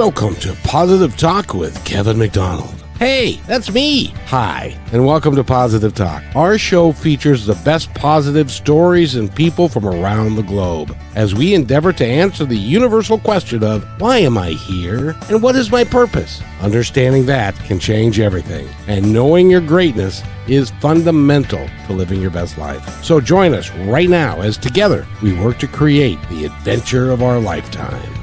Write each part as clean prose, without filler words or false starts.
Welcome to Positive Talk with Kevin McDonald. Hey, that's me. Hi, and welcome to Positive Talk. Our show features the best positive stories and people from around the globe as we endeavor to answer the universal question of why am I here and what is my purpose? Understanding that can change everything, and knowing your greatness is fundamental to living your best life. So join us right now as together we work to create the adventure of our lifetime.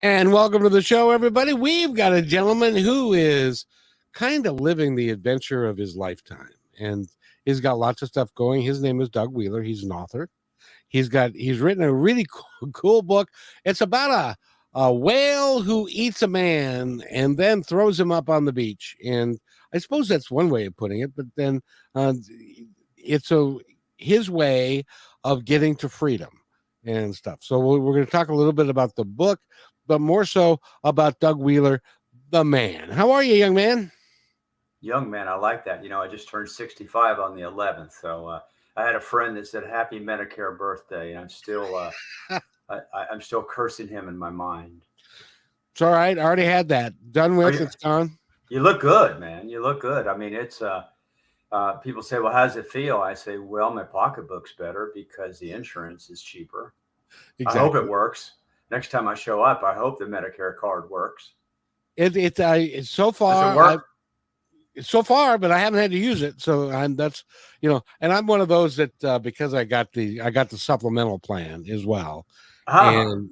And welcome to the show, everybody. We've got a gentleman who is kind of living the adventure of his lifetime, and he's got lots of stuff going. His name is Doug Wheeler. He's an author. He's written a really cool book. It's about a whale who eats a man and then throws him up on the beach. And I suppose that's one way of putting it, but then it's his way of getting to freedom and stuff. So we're going to talk a little bit about the book, but more so about Doug Wheeler, the man. How are you, young man? Young man, I like that. You know, I just turned 65 on the 11th. So I had a friend that said happy Medicare birthday, and I'm still I'm still cursing him in my mind. It's all right. I already had that. Done with. It's gone. You look good, man. You look good. I mean, it's people say, well, how does it feel? I say, well, my pocketbook's better because the insurance is cheaper. Exactly. I hope it works. Next time I show up, I hope the Medicare card works. It's so far. Does it work? So far, but I haven't had to use it. So that's, and I'm one of those that because I got the supplemental plan as well. And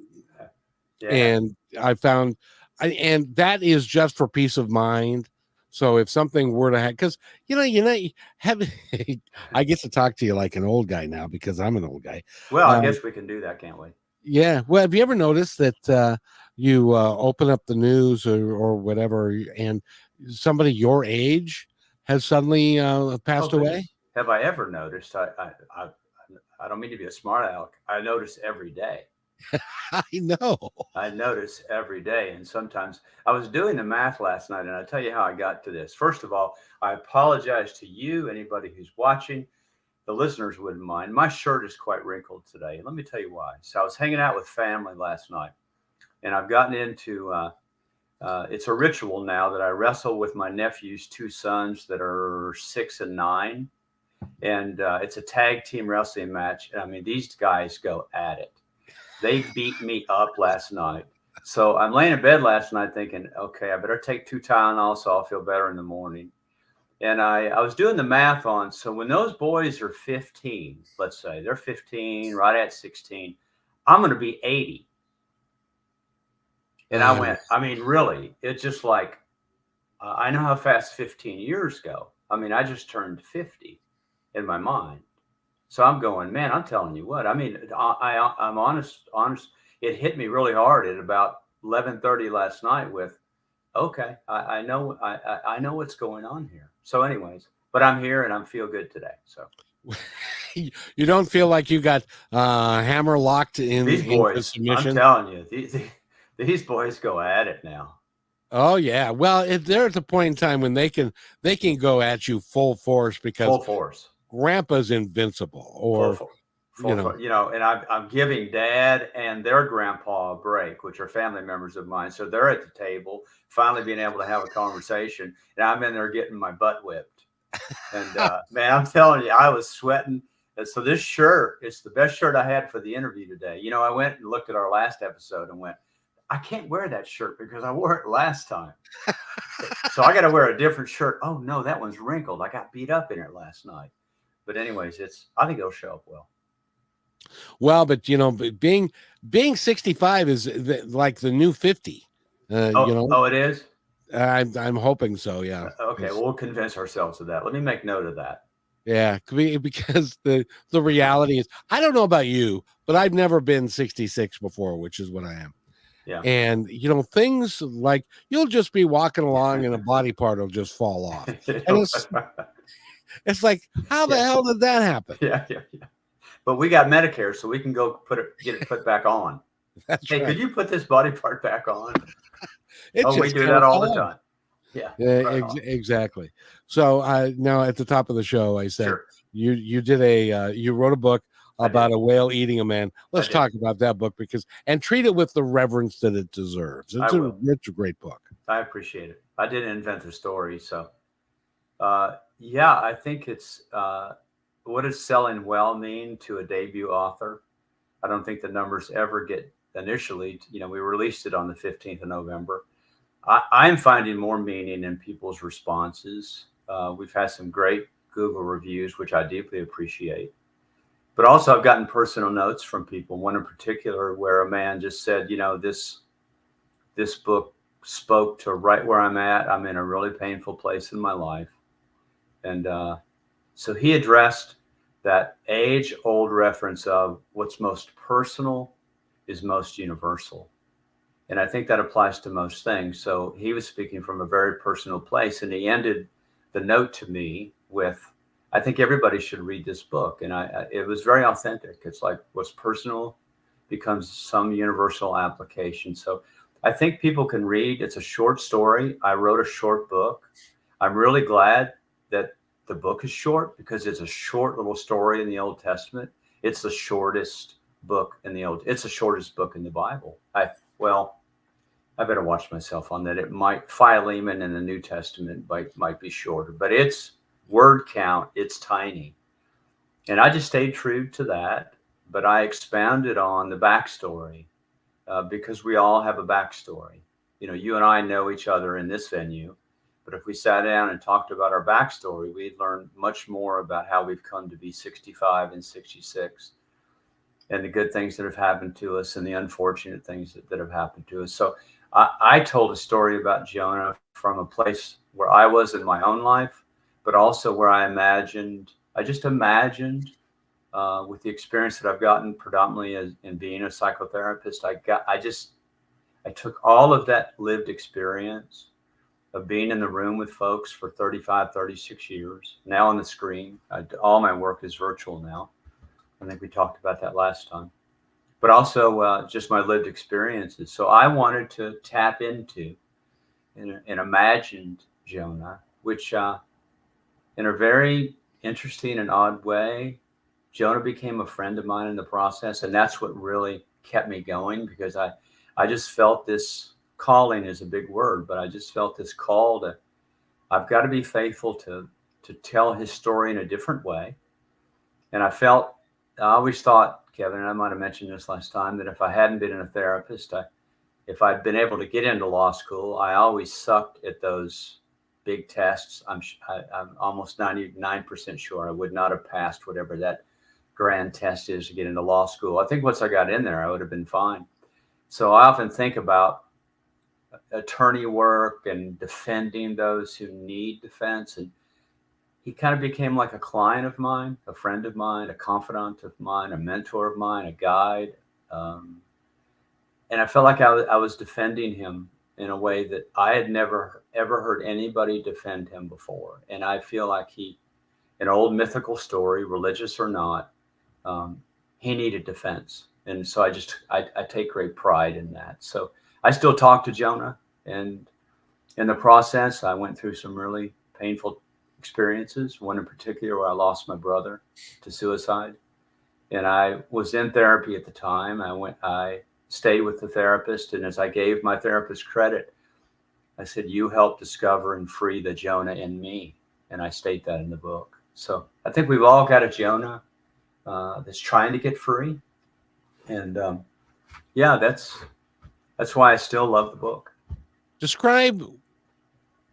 I found, and that is just for peace of mind. So if something were to happen, because I get to talk to you like an old guy now because I'm an old guy. Well, I guess we can do that, can't we? Yeah. Well, have you ever noticed that you open up the news or whatever, and somebody your age has suddenly passed away? Have I ever noticed? I don't mean to be a smart aleck. I notice every day. I know. I notice every day. And sometimes I was doing the math last night, and I'll tell you how I got to this. First of all, I apologize to you, anybody who's watching. The listeners wouldn't mind. My shirt is quite wrinkled today. Let me tell you why. So I was hanging out with family last night, and I've gotten into it's a ritual now that I wrestle with my nephew's two sons that are 6 and 9. And it's a tag team wrestling match. And I mean, these guys go at it. They beat me up last night. So I'm laying in bed last night thinking, okay, I better take 2 Tylenol so I'll feel better in the morning. And I was doing the math on, so when those boys are 15, let's say they're 15, right at 16, I'm going to be 80. And I went, I mean, really, it's just like, I know how fast 15 years go. I mean, I just turned 50 in my mind. So I'm going, man, I'm telling you what, I mean, I'm honest. It hit me really hard at about 11:30 last night with, okay, I know what's going on here. So anyways, but I'm here and I feel good today. So you don't feel like you got hammer locked in these boys. Submission? I'm telling you, these boys go at it now. Oh yeah. Well, they're at the point in time when they can go at you full force because full force. Grandpa's invincible, or and I'm giving Dad and their grandpa a break, which are family members of mine. So they're at the table, finally being able to have a conversation, and I'm in there getting my butt whipped. And man, I'm telling you, I was sweating. And so this shirt, it's the best shirt I had for the interview today. You know, I went and looked at our last episode and went, I can't wear that shirt because I wore it last time. So I got to wear a different shirt. Oh no, that one's wrinkled. I got beat up in it last night. But anyways, I think it'll show up well. Well, but being 65 is like the new 50. Oh, it is. I'm hoping so. Yeah. Okay, we'll convince ourselves of that. Let me make note of that. Yeah, because the reality is, I don't know about you, but I've never been 66 before, which is what I am. Yeah. And things like you'll just be walking along and a body part will just fall off. And it's like, how the hell did that happen? Yeah. But we got Medicare, so we can go get it put back on. That's hey, right. Could you put this body part back on? We do that all the time. Yeah, exactly. So now at the top of the show, I said, sure. you did you wrote a book about a whale eating a man. Let's did. talk about that book and treat it with the reverence that it deserves. It's a great book. I appreciate it. I didn't invent the story, so yeah, I think it's what does selling well mean to a debut author? I don't think the numbers ever get initially. We released it on the 15th of November. I'm finding more meaning in people's responses. We've had some great Google reviews, which I deeply appreciate. But also, I've gotten personal notes from people. One in particular, where a man just said, this book spoke to right where I'm at. I'm in a really painful place in my life. And so he addressed that age-old reference of what's most personal is most universal. And I think that applies to most things. So he was speaking from a very personal place. And he ended the note to me with, I think everybody should read this book. And it was very authentic. It's like what's personal becomes some universal application. So I think people can read. It's a short story. I wrote a short book. I'm really glad that the book is short because it's a short little story in the Old Testament. It's the shortest book in it's the shortest book in the Bible. I better watch myself on that. It might, Philemon in the New Testament might be shorter, but its word count, it's tiny. And I just stayed true to that, but I expounded on the backstory because we all have a backstory. You and I know each other in this venue, but if we sat down and talked about our backstory, we'd learn much more about how we've come to be 65 and 66 and the good things that have happened to us and the unfortunate things that have happened to us. So I told a story about Jonah from a place where I was in my own life, but also where I just imagined with the experience that I've gotten predominantly in being a psychotherapist, I took all of that lived experience of being in the room with folks for 35, 36 years, now on the screen. All my work is virtual now. I think we talked about that last time. But also just my lived experiences. So I wanted to tap into an imagined Jonah, which in a very interesting and odd way, Jonah became a friend of mine in the process. And that's what really kept me going, because I just felt this calling is a big word, but I just felt this call to, I've got to be faithful to tell his story in a different way. And I always thought, Kevin, and I might have mentioned this last time, that if I hadn't been a therapist, if I'd been able to get into law school, I always sucked at those big tests. I'm almost 99% sure I would not have passed whatever that grand test is to get into law school. I think once I got in there, I would have been fine. So I often think about attorney work and defending those who need defense. And he kind of became like a client of mine, a friend of mine, a confidant of mine, a mentor of mine, a guide. And I felt like I was defending him in a way that I had never, ever heard anybody defend him before. And I feel like an old mythical story, religious or not, he needed defense. And so I take great pride in that. So I still talk to Jonah. And in the process, I went through some really painful experiences, one in particular where I lost my brother to suicide. And I was in therapy at the time. I stayed with the therapist. And as I gave my therapist credit, I said, "You helped discover and free the Jonah in me." And I state that in the book. So I think we've all got a Jonah that's trying to get free. And yeah, that's why I still love the book. Describe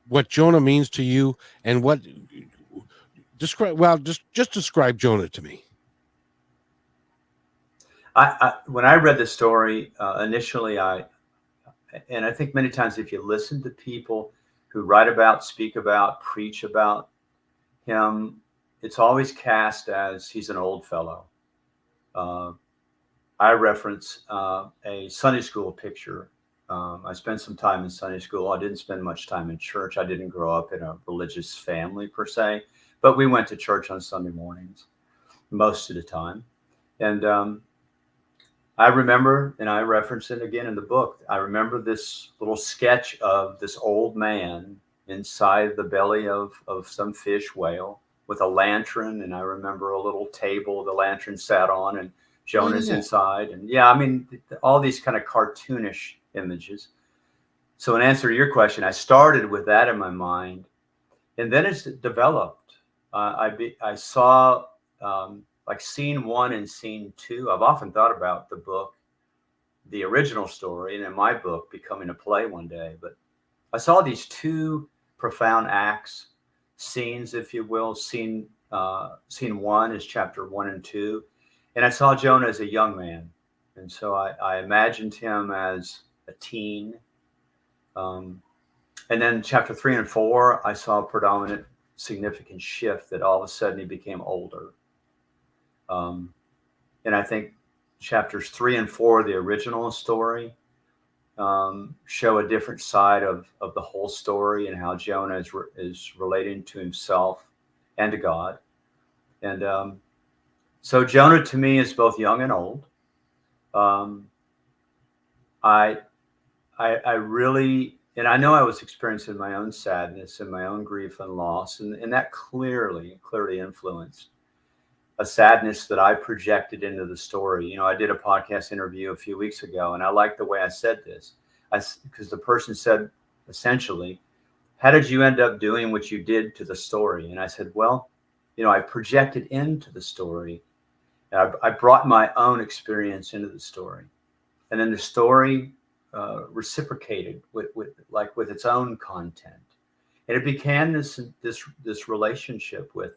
what Jonah means to you, and just describe Jonah to me. When I read the story initially, and I think many times if you listen to people who write about, speak about, preach about him, it's always cast as he's an old fellow. I reference a Sunday school picture. I spent some time in Sunday school. I didn't spend much time in church. I didn't grow up in a religious family per se, but we went to church on Sunday mornings most of the time. And I remember, and I reference it again in the book, I remember this little sketch of this old man inside the belly of some fish whale. with a lantern, and I remember a little table the lantern sat on, and Oh, Jonah's yeah. inside, and yeah, I mean all these kind of cartoonish images. So in answer to your question, I started with that in my mind, and then it's developed. I saw like scene one and scene two. I've often thought about the book, the original story, and in my book becoming a play one day. But I saw these two profound acts, scenes, if you will. Scene one is chapter 1 and 2, and I saw Jonah as a young man, and so I imagined him as a teen. Um, and then chapter 3 and 4, I saw a predominant significant shift that all of a sudden he became older. Um, and I think chapters 3 and 4, the original story, show a different side of the whole story and how Jonah is relating to himself and to God. And so Jonah to me is both young and old. Um, I, I really, and I know I was experiencing my own sadness and my own grief and loss, and that clearly influenced a sadness that I projected into the story. You know, I did a podcast interview a few weeks ago, and I like the way I said this, because the person said essentially, "How did you end up doing what you did to the story?" And I said, "Well, you know, I projected into the story, and I brought my own experience into the story, and then the story reciprocated with its own content, and it began this relationship with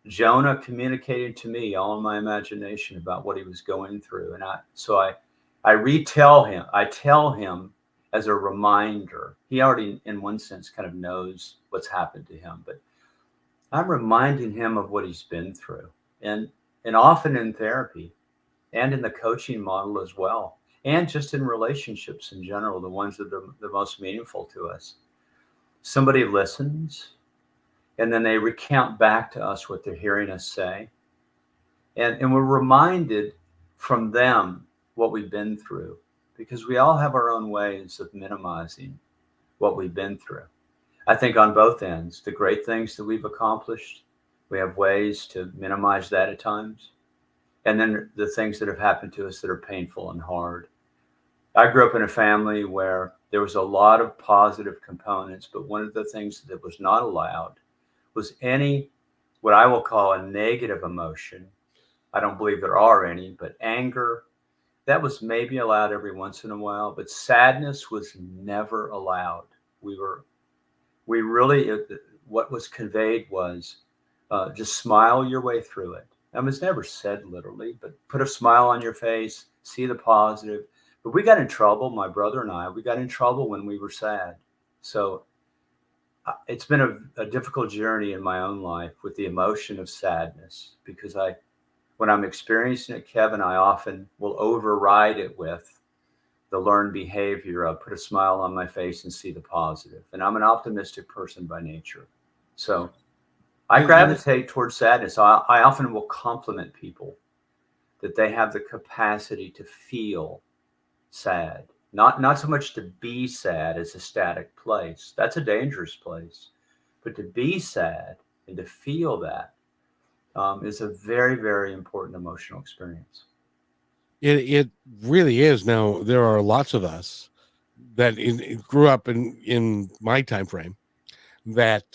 Jonah communicating to me all in my imagination about what he was going through. And I tell him as a reminder. He already, in one sense, kind of knows what's happened to him, but I'm reminding him of what he's been through. And often in therapy and in the coaching model as well, and just in relationships in general, the ones that are the most meaningful to us, somebody listens, and then they recount back to us what they're hearing us say. And we're reminded from them what we've been through, because we all have our own ways of minimizing what we've been through. I think on both ends, the great things that we've accomplished, we have ways to minimize that at times. And then the things that have happened to us that are painful and hard. I grew up in a family where there was a lot of positive components, but one of the things that was not allowed was any, what I will call a negative emotion. I don't believe there are any, but anger, that was maybe allowed every once in a while, but sadness was never allowed. We really, what was conveyed was just smile your way through it. And it was never said literally, but put a smile on your face, see the positive. But we got in trouble, my brother and I, we got in trouble when we were sad. So it's been a difficult journey in my own life with the emotion of sadness, because when I'm experiencing it, Kevin, I often will override it with the learned behavior of put a smile on my face and see the positive. And I'm an optimistic person by nature. So I gravitate towards sadness. I often will compliment people that they have the capacity to feel sad. Not so much to be sad as a static place. That's a dangerous place. But to be sad and to feel that is a very, very important emotional experience. It really is. Now, there are lots of us that grew up in my time frame that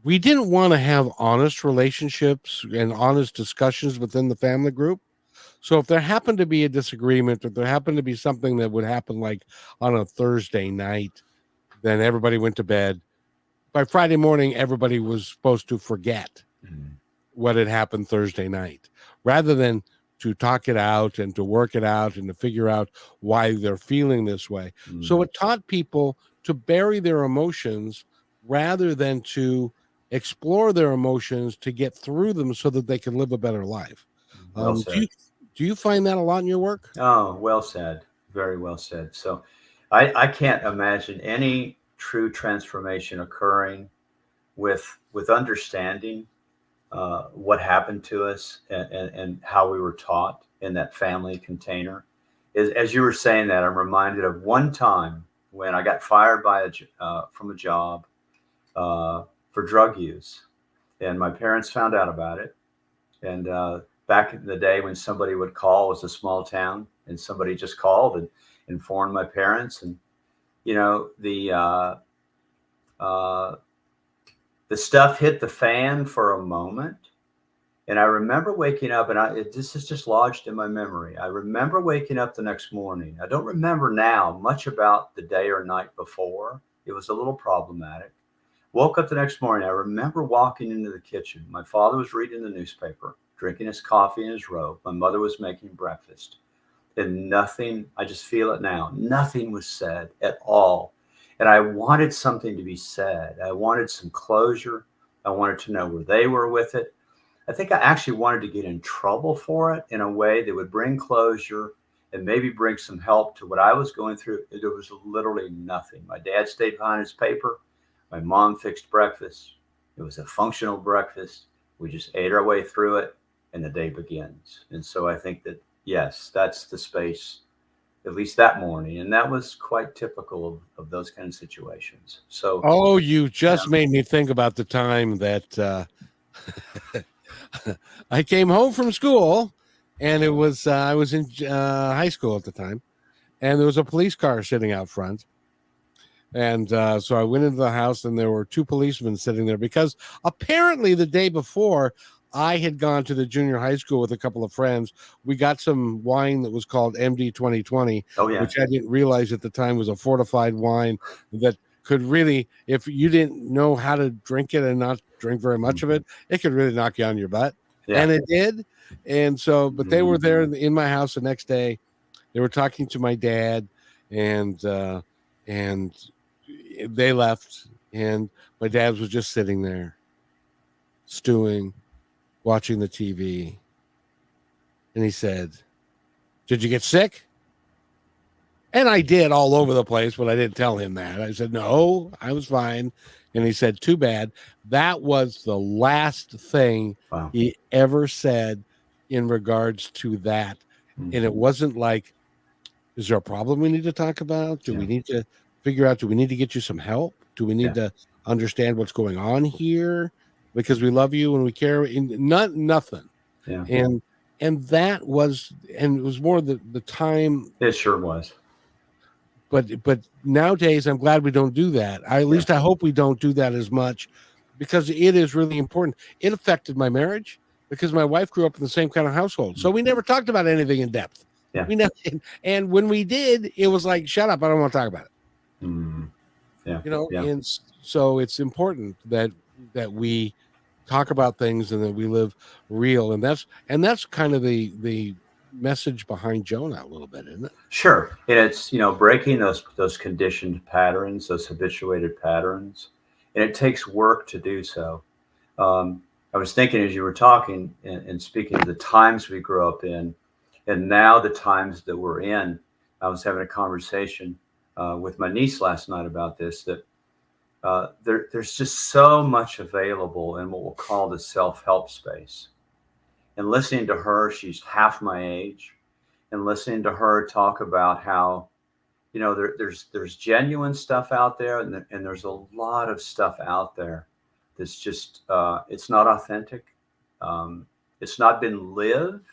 we didn't want to have honest relationships and honest discussions within the family group. So if there happened to be a disagreement, if there happened to be something that would happen like on a Thursday night, then everybody went to bed. By Friday morning, everybody was supposed to forget what had happened Thursday night, rather than to talk it out and to work it out and to figure out why they're feeling this way. So it taught people to bury their emotions rather than to explore their emotions to get through them so that they can live a better life. Well said. Do you find that a lot in your work? Oh, well said. Very well said. So I can't imagine any true transformation occurring with understanding what happened to us and how we were taught in that family container. As you were saying that, I'm reminded of one time when I got fired from a job. for drug use. And my parents found out about it. And back in the day when somebody would call, it was a small town, and somebody just called and informed my parents. And, you know, uh, the stuff hit the fan for a moment. And I remember waking up, and this is just lodged in my memory. I remember waking up the next morning. I don't remember now much about the day or night before. It was a little problematic. Woke up the next morning. I remember walking into the kitchen. My father was reading the newspaper, drinking his coffee in his robe. My mother was making breakfast. And nothing, I just feel it now, nothing was said at all. And I wanted something to be said. I wanted some closure. I wanted to know where they were with it. I think I actually wanted to get in trouble for it in a way that would bring closure and maybe bring some help to what I was going through. There was literally nothing. My dad stayed behind his paper. My mom fixed breakfast. It was a functional breakfast. We just ate our way through it, and the day begins. And so I think that, yes, that's the space, at least that morning. And that was quite typical of those kind of situations. So, Oh, you just made me think about the time that I came home from school, and it was I was in high school at the time, and there was a police car sitting out front. And so I went into the house, and there were two policemen sitting there because apparently the day before I had gone to the junior high school with a couple of friends. We got some wine that was called MD 2020, oh, yeah. which I didn't realize at the time was a fortified wine that could really, if you didn't know how to drink it and not drink very much of it, it could really knock you on your butt. Yeah. And it did. And so, but they were there in my house the next day. They were talking to my dad, and they left, and my dad was just sitting there stewing, watching the TV. And he said, "Did you get sick?" And I did, all over the place, but I didn't tell him that. I said, "No, I was fine." And he said, "Too bad." That was the last thing Wow. he ever said in regards to that. And it wasn't like, is there a problem we need to talk about? Do we need to figure out, do we need to get you some help? Do we need to understand what's going on here? Because we love you and we care. Nothing. Yeah. And that was, and it was more the time. It sure was. But nowadays, I'm glad we don't do that. At least I hope we don't do that as much, because it is really important. It affected my marriage because my wife grew up in the same kind of household. So we never talked about anything in depth. Yeah. We never, and when we did, it was like, shut up, I don't want to talk about it. Yeah. You know, and so it's important that we talk about things and that we live real. And that's kind of the message behind Jonah a little bit, isn't it? Sure. And it's, breaking those conditioned patterns, those habituated patterns, and it takes work to do so. I was thinking as you were talking and speaking of the times we grew up in, and now the times that we're in. I was having a conversation with my niece last night about this, that there's just so much available in what we'll call the self-help space. And listening to her, she's half my age, and listening to her talk about how, there's genuine stuff out there, and there's a lot of stuff out there that's just, it's not authentic. It's not been lived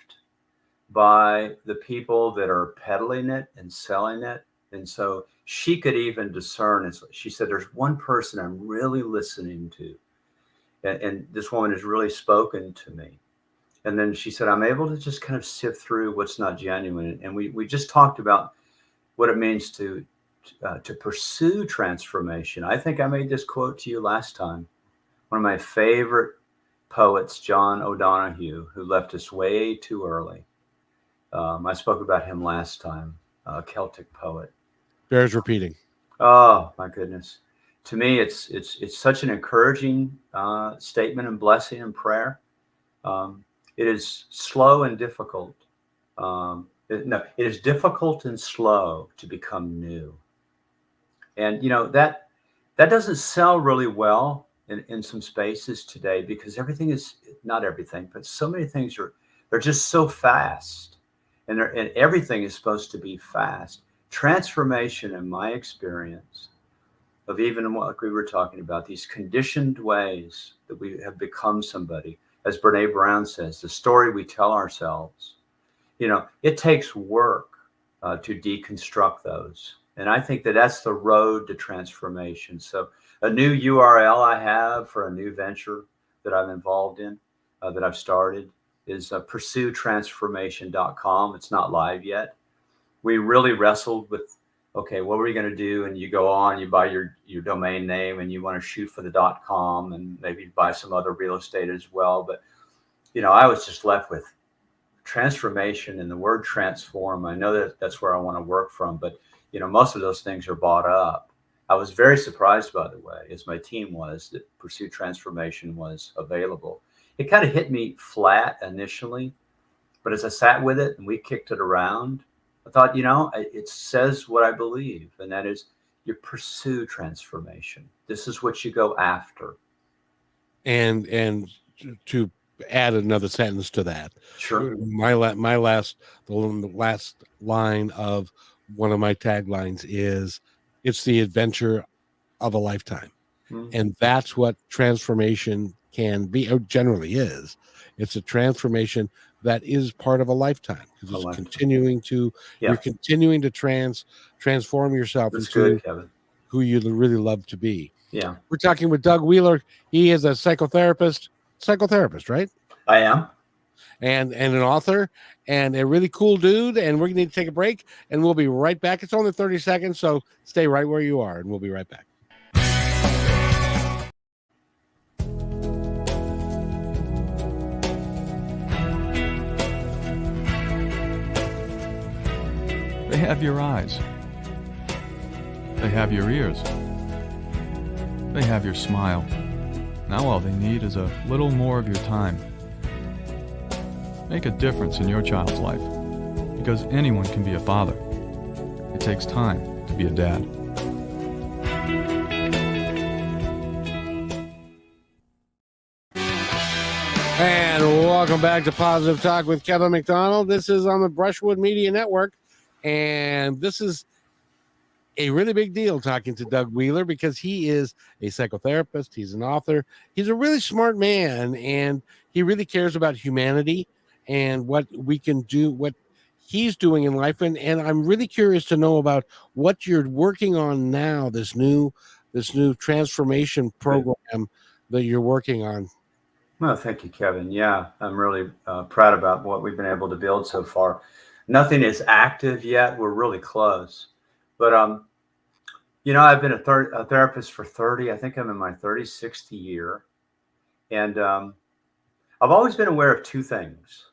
by the people that are peddling it and selling it. And so she could even discern. She said, there's one person I'm really listening to. And this woman has really spoken to me. And then she said, I'm able to just kind of sift through what's not genuine. And we just talked about what it means to pursue transformation. I think I made this quote to you last time. One of my favorite poets, John O'Donohue, who left us way too early. I spoke about him last time, a Celtic poet. Bears repeating. Oh, my goodness. To me, it's such an encouraging statement and blessing and prayer. It is slow and difficult. It is difficult and slow to become new. And, that doesn't sell really well in some spaces today, because everything is, not everything, but so many things they're just so fast, and everything is supposed to be fast. Transformation, in my experience, of even what we were talking about, these conditioned ways that we have become somebody. As Brene Brown says, the story we tell ourselves, it takes work to deconstruct those. And I think that that's the road to transformation. So a new URL I have for a new venture that I'm involved in, that I've started, is pursuetransformation.com. It's not live yet. We really wrestled with, okay, what are we going to do? And you go on, you buy your domain name, and you want to shoot for the .com and maybe buy some other real estate as well. But, I was just left with transformation and the word transform. I know that that's where I want to work from, but most of those things are bought up. I was very surprised, by the way, as my team was, that Pursue Transformation was available. It kind of hit me flat initially, but as I sat with it and we kicked it around, I thought, it says what I believe, and that is you pursue transformation. This is what you go after. And to add another sentence to that, Sure. The last line of one of my taglines is, it's the adventure of a lifetime. Mm-hmm. And that's what transformation can be, or generally is. It's a transformation that is part of a lifetime, because it's continuing to, you're continuing to transform yourself into who you really love to be. Yeah. We're talking with Doug Wheeler. He is a psychotherapist, right? I am. And an author and a really cool dude. And we're going to need to take a break, and we'll be right back. It's only 30 seconds, so stay right where you are, and we'll be right back. They have your eyes. They have your ears. They have your smile. Now all they need is a little more of your time. Make a difference in your child's life, because anyone can be a father. It takes time to be a dad. And welcome back to Positive Talk with Kevin McDonald. This is on the Brushwood Media Network, and this is a really big deal talking to Doug Wheeler, because he is a psychotherapist. He's an author. He's a really smart man, and he really cares about humanity and what we can do, what he's doing in life. And I'm really curious to know about what you're working on now, this new transformation program that you're working on. Well, thank you, Kevin. Yeah, I'm really proud about what we've been able to build so far. Nothing is active yet. We're really close. But, I've been a therapist for 30. I think I'm in my 36th year. And I've always been aware of two things.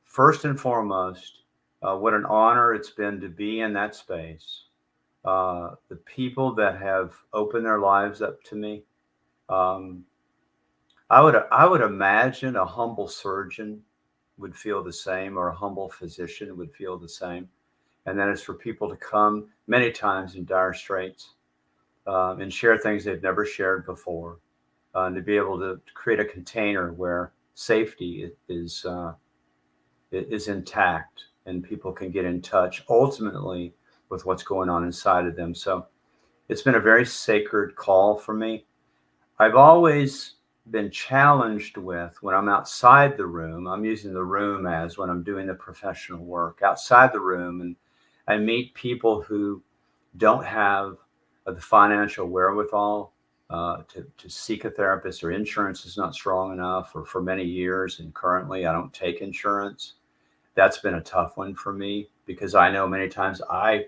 First and foremost, what an honor it's been to be in that space. The people that have opened their lives up to me. I would imagine a humble surgeon would feel the same, or a humble physician would feel the same. And that is for people to come many times in dire straits and share things they've never shared before, and to be able to create a container where safety is intact and people can get in touch ultimately with what's going on inside of them. So it's been a very sacred call for me. I've always been challenged with, when I'm outside the room, I'm using the room as when I'm doing the professional work outside the room, and I meet people who don't have the financial wherewithal to seek a therapist, or insurance is not strong enough, or for many years, and currently I don't take insurance. That's been a tough one for me, because I know many times I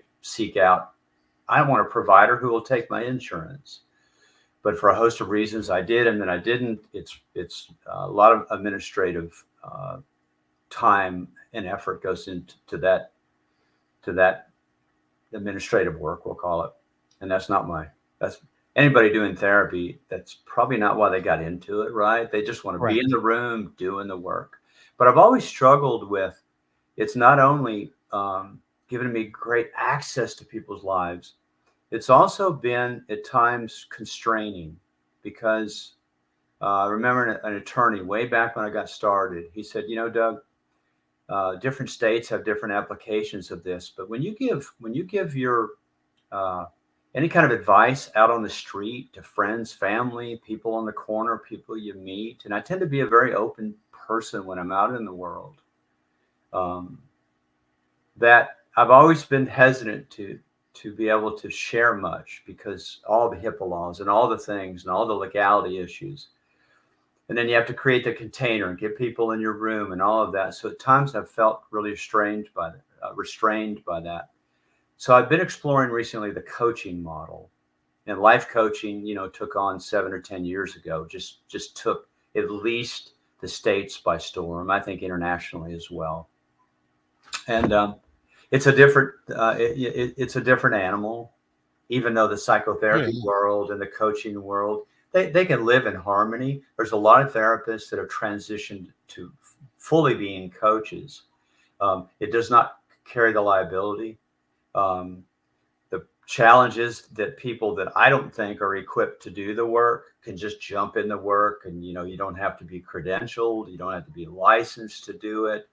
want a provider who will take my insurance. But for a host of reasons, I did, and then I didn't. It's a lot of administrative time and effort goes into that administrative work, we'll call it. And that's anybody doing therapy. That's probably not why they got into it, right? They just want to be in the room doing the work. But I've always struggled with, it's not only given me great access to people's lives, it's also been at times constraining, because I remember an attorney way back when I got started. He said, Doug, different states have different applications of this, but when you give your, and any kind of advice out on the street to friends, family, people on the corner, people you meet. And I tend to be a very open person when I'm out in the world. That I've always been hesitant to be able to share much because all the HIPAA laws and all the things and all the legality issues. And then you have to create the container and get people in your room and all of that. So at times I've felt really restrained by that. So I've been exploring recently the coaching model, and life coaching, took on 7 or 10 years ago, just took at least the States by storm, I think internationally as well. And it's a different animal, even though the psychotherapy world and the coaching world, they can live in harmony. There's a lot of therapists that have transitioned to fully being coaches. It does not carry the liability. The challenge is that people that I don't think are equipped to do the work can just jump in the work, and you don't have to be credentialed, you don't have to be licensed to do it.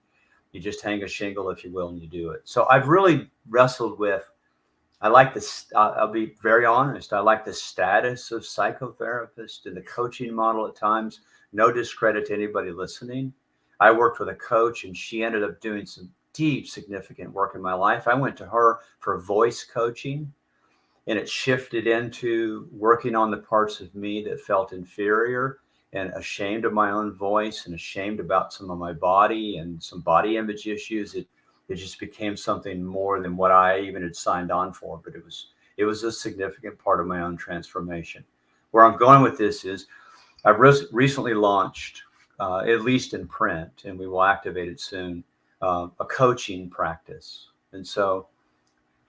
You just hang a shingle, if you will, and you do it. So I've really wrestled with, I like this, I'll be very honest, I like the status of psychotherapist and the coaching model at times. No discredit to anybody listening. I worked with a coach, and she ended up doing some deep, significant work in my life. I went to her for voice coaching, and it shifted into working on the parts of me that felt inferior and ashamed of my own voice and ashamed about some of my body and some body image issues. It just became something more than what I even had signed on for, but it was a significant part of my own transformation. Where I'm going with this is I've recently launched, at least in print, and we will activate it soon, a coaching practice. And so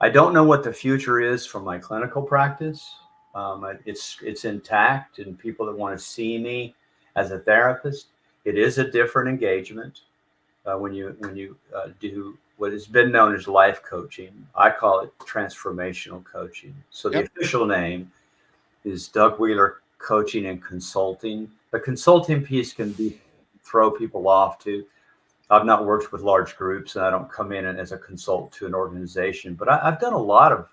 I don't know what the future is for my clinical practice. It's intact, and people that want to see me as a therapist, it is a different engagement. When you do what has been known as life coaching, I call it transformational coaching. So the official name is Doug Wheeler Coaching and Consulting. The consulting piece can throw people off too. I've not worked with large groups, and I don't come in as a consultant to an organization, but I've done a lot of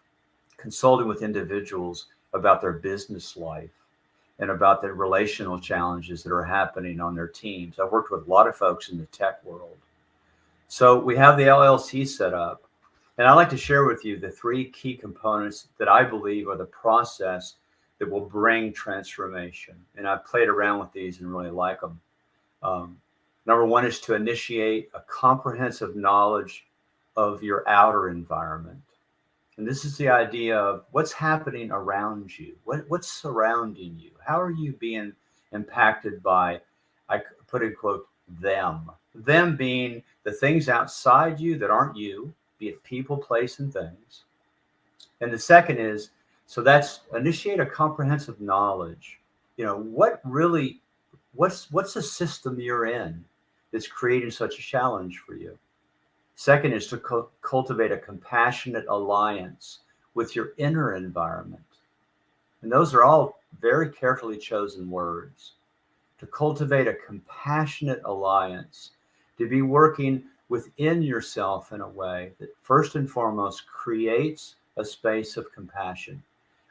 consulting with individuals about their business life and about the relational challenges that are happening on their teams. I've worked with a lot of folks in the tech world. So we have the LLC set up, and I'd like to share with you the 3 key components that I believe are the process that will bring transformation. And I've played around with these and really like them. Number 1 is to initiate a comprehensive knowledge of your outer environment. And this is the idea of what's happening around you. What's surrounding you? How are you being impacted by, I put in quote, them? Them being the things outside you that aren't you, be it people, place, and things. And the second is, so that's initiate a comprehensive knowledge. What's the system you're in that's creating such a challenge for you? Second is to cultivate a compassionate alliance with your inner environment. And those are all very carefully chosen words. To cultivate a compassionate alliance, to be working within yourself in a way that first and foremost creates a space of compassion.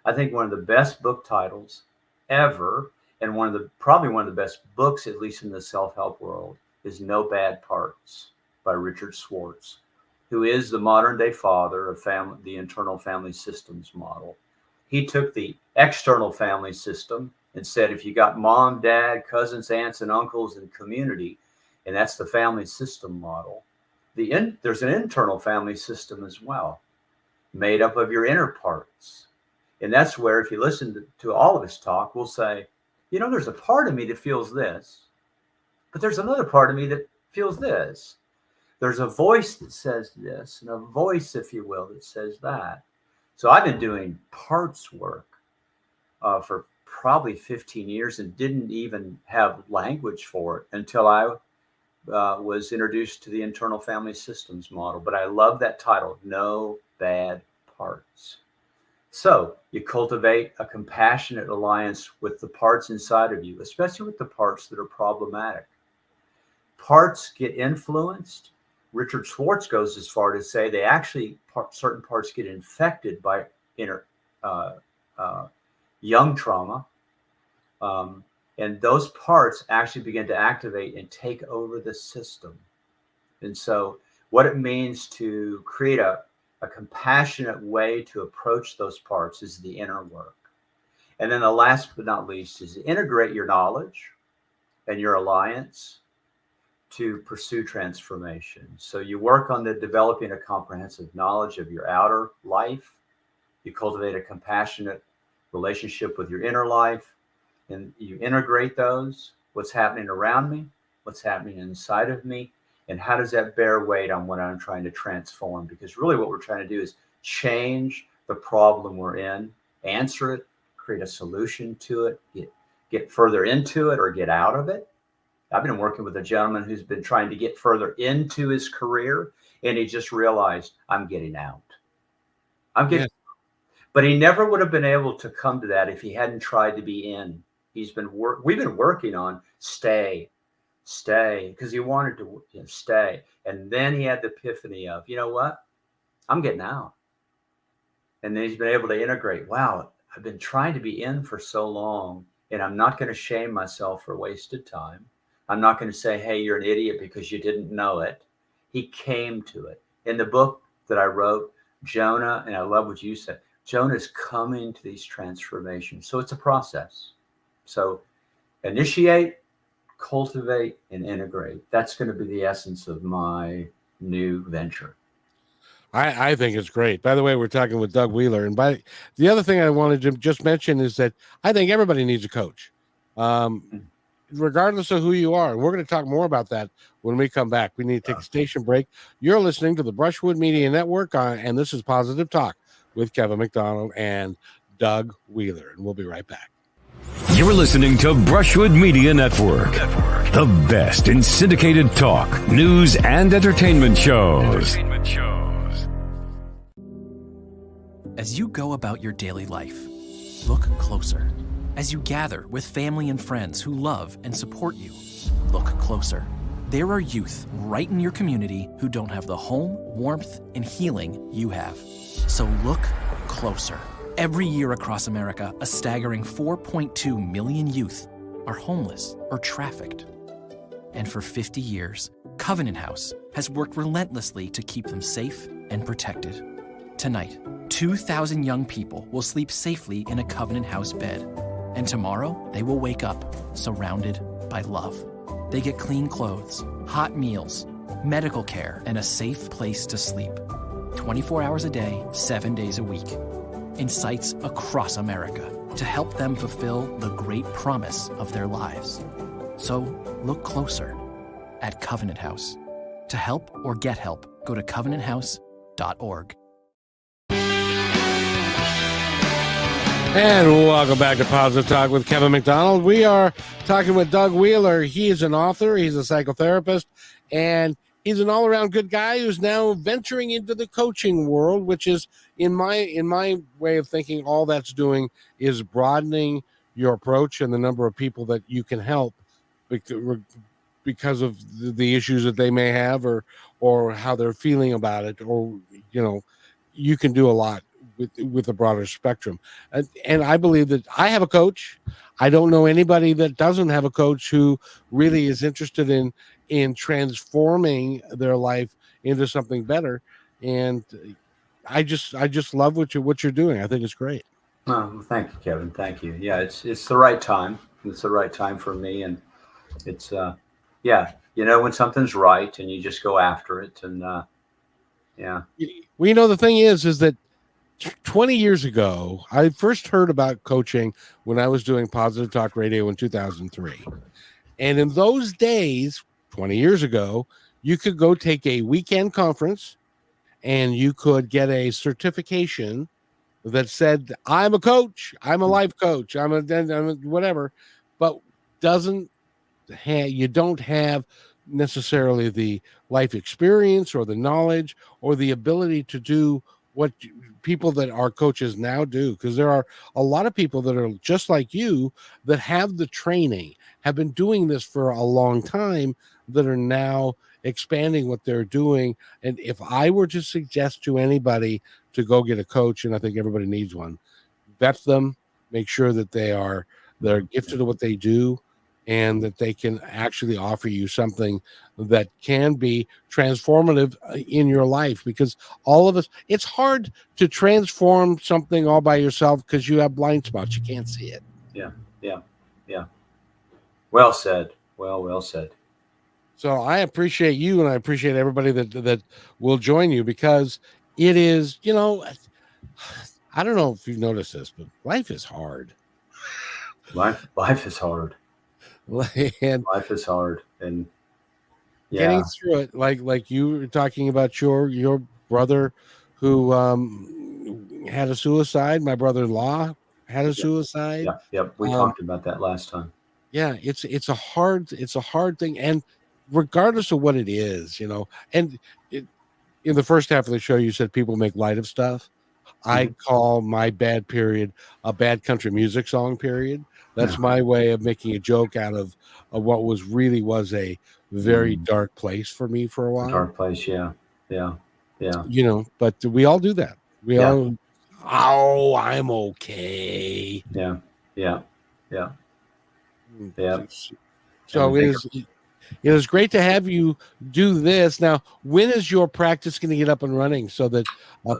I think one of the best book titles ever, and probably one of the best books, at least in the self-help world, is No Bad Parts by Richard Schwartz, who is the modern day father of the internal family systems model. He took the external family system and said, if you got mom, dad, cousins, aunts, and uncles, and community, and that's the family system model, there's an internal family system as well, made up of your inner parts. And that's where, if you listen to all of us talk, we'll say, there's a part of me that feels this, but there's another part of me that feels this. There's a voice that says this, and a voice, if you will, that says that. So I've been doing parts work for probably 15 years and didn't even have language for it until I was introduced to the internal family systems model. But I love that title, No Bad Parts. So you cultivate a compassionate alliance with the parts inside of you, especially with the parts that are problematic. Parts get influenced. Richard Schwartz goes as far to say they actually, certain parts get infected by young trauma. And those parts actually begin to activate and take over the system. And so what it means to create a compassionate way to approach those parts is the inner work. And then the last but not least is to integrate your knowledge and your alliance to pursue transformation. So you work on the developing a comprehensive knowledge of your outer life. You cultivate a compassionate relationship with your inner life, and you integrate those. What's happening around me? What's happening inside of me? And how does that bear weight on what I'm trying to transform? Because really what we're trying to do is change the problem we're in, answer it, create a solution to it, get further into it or get out of it. I've been working with a gentleman who's been trying to get further into his career, and he just realized, I'm getting out. I'm getting, but he never would have been able to come to that if he hadn't tried to be in. We've been working on stay, because he wanted to stay. And then he had the epiphany of, you know what? I'm getting out. And then he's been able to integrate. Wow, I've been trying to be in for so long, and I'm not going to shame myself for wasted time. I'm not going to say, hey, you're an idiot because you didn't know it. He came to it. In the book that I wrote, Jonah, and I love what you said, Jonah is coming to these transformations. So it's a process. So initiate, cultivate, and integrate. That's going to be the essence of my new venture. I think it's great. By the way, we're talking with Doug Wheeler. And the other thing I wanted to just mention is that I think everybody needs a coach. Regardless of who you are. We're going to talk more about that when we come back. We need to take a station break. You're listening to the Brushwood Media Network, and this is Positive Talk with Kevin McDonald and Doug Wheeler, and we'll be right back. You're listening to Brushwood Media Network, the best in syndicated talk, news, and entertainment shows. As you go about your daily life, look closer. As you gather with family and friends who love and support you, look closer. There are youth right in your community who don't have the home, warmth, and healing you have. So look closer. Every year across America, a staggering 4.2 million youth are homeless or trafficked. And for 50 years, Covenant House has worked relentlessly to keep them safe and protected. Tonight, 2,000 young people will sleep safely in a Covenant House bed. And tomorrow, they will wake up surrounded by love. They get clean clothes, hot meals, medical care, and a safe place to sleep. 24 hours a day, 7 days a week. In sites across America to help them fulfill the great promise of their lives. So look closer at Covenant House. To help or get help, go to covenanthouse.org. And welcome back to Positive Talk with Kevin McDonald. We are talking with Doug Wheeler. He is an author, he's a psychotherapist, and he's an all-around good guy who's now venturing into the coaching world, which is, in my way of thinking, all that's doing is broadening your approach and the number of people that you can help because of the issues that they may have or how they're feeling about it, or you can do a lot with a broader spectrum. And I believe that I have a coach. I don't know anybody that doesn't have a coach who really is interested in transforming their life into something better. And I just love what you're doing. I think it's great. Oh, thank you, Kevin. Thank you. Yeah, it's the right time. It's the right time for me. And it's, when something's right and you just go after it. And Well, the thing is that 20 years ago, I first heard about coaching when I was doing Positive Talk Radio in 2003. And in those days, 20 years ago, you could go take a weekend conference and you could get a certification that said, I'm a coach, I'm a life coach, I'm a whatever, but you don't have necessarily the life experience or the knowledge or the ability to do what people that are coaches now do, because there are a lot of people that are just like you that have the training, have been doing this for a long time, that are now expanding what they're doing. And if I were to suggest to anybody to go get a coach, and I think everybody needs one, vet them, make sure that they're gifted at what they do, and that they can actually offer you something that can be transformative in your life. Because all of us, it's hard to transform something all by yourself because you have blind spots. You can't see it. Yeah. Yeah. Yeah. Well said. Well said. So I appreciate you, and I appreciate everybody that will join you, because it is, I don't know if you've noticed this, but life is hard. Life is hard. And Life is hard. And getting through it, like you were talking about your brother who had a suicide. My brother-in-law had a suicide. Yep. We talked about that last time. Yeah, it's a hard thing, and regardless of what it is, and in the first half of the show, you said people make light of stuff. I call my bad period a bad country music song period. That's my way of making a joke out of what was a very dark place for me for a while. Dark place, yeah. But we all do that. We all, I'm okay. Yeah. So it is great to have you do this. Now, when is your practice going to get up and running so that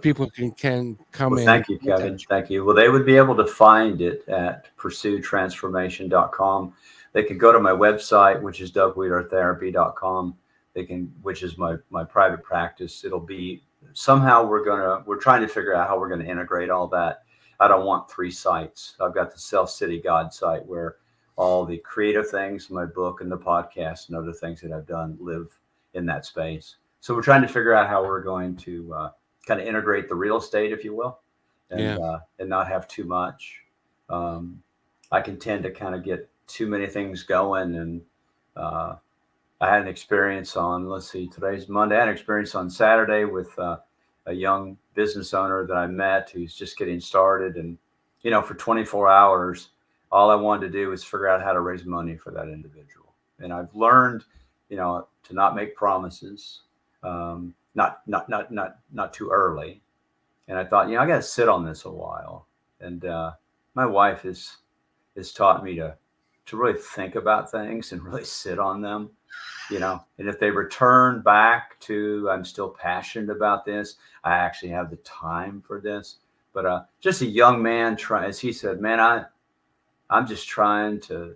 people can come in? Thank you, Kevin. Thank you. Well, they would be able to find it at pursuetransformation.com. They could go to my website, which is dougwheelertherapy.com. Which is my private practice. It'll be somehow we're trying to figure out how we're going to integrate all that. I don't want 3 sites. I've got the Self City God site where all the creative things, my book and the podcast and other things that I've done live in that space. So we're trying to figure out how we're going to kind of integrate the real estate, if you will, and not have too much. I can tend to kind of get too many things going. And I had an experience on, today's Monday. I had an experience on Saturday with a young business owner that I met who's just getting started. And, for 24 hours, all I wanted to do was figure out how to raise money for that individual. And I've learned, to not make promises, not too early. And I thought, I got to sit on this a while. And my wife has taught me to really think about things and really sit on them, and if they return back to, I'm still passionate about this, I actually have the time for this. But just a young man as he said, man, I'm just trying to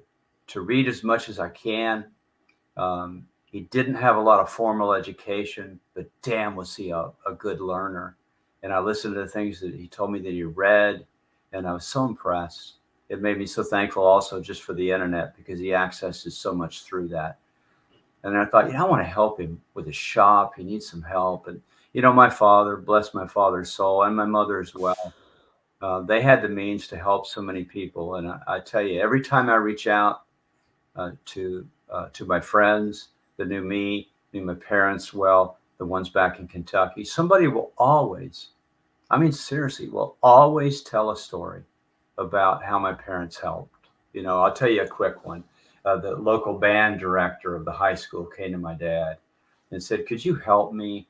read as much as I can. He didn't have a lot of formal education, but damn, was he a good learner. And I listened to the things that he told me that he read, and I was so impressed. It made me so thankful also just for the internet, because he accesses so much through that. And I thought, I want to help him with his shop. He needs some help. And, my father, bless my father's soul, and my mother as well. They had the means to help so many people. And I tell you, every time I reach out to my friends that knew me, knew my parents well, the ones back in Kentucky, somebody will always tell a story about how my parents helped. I'll tell you a quick one. The local band director of the high school came to my dad and said, could you help me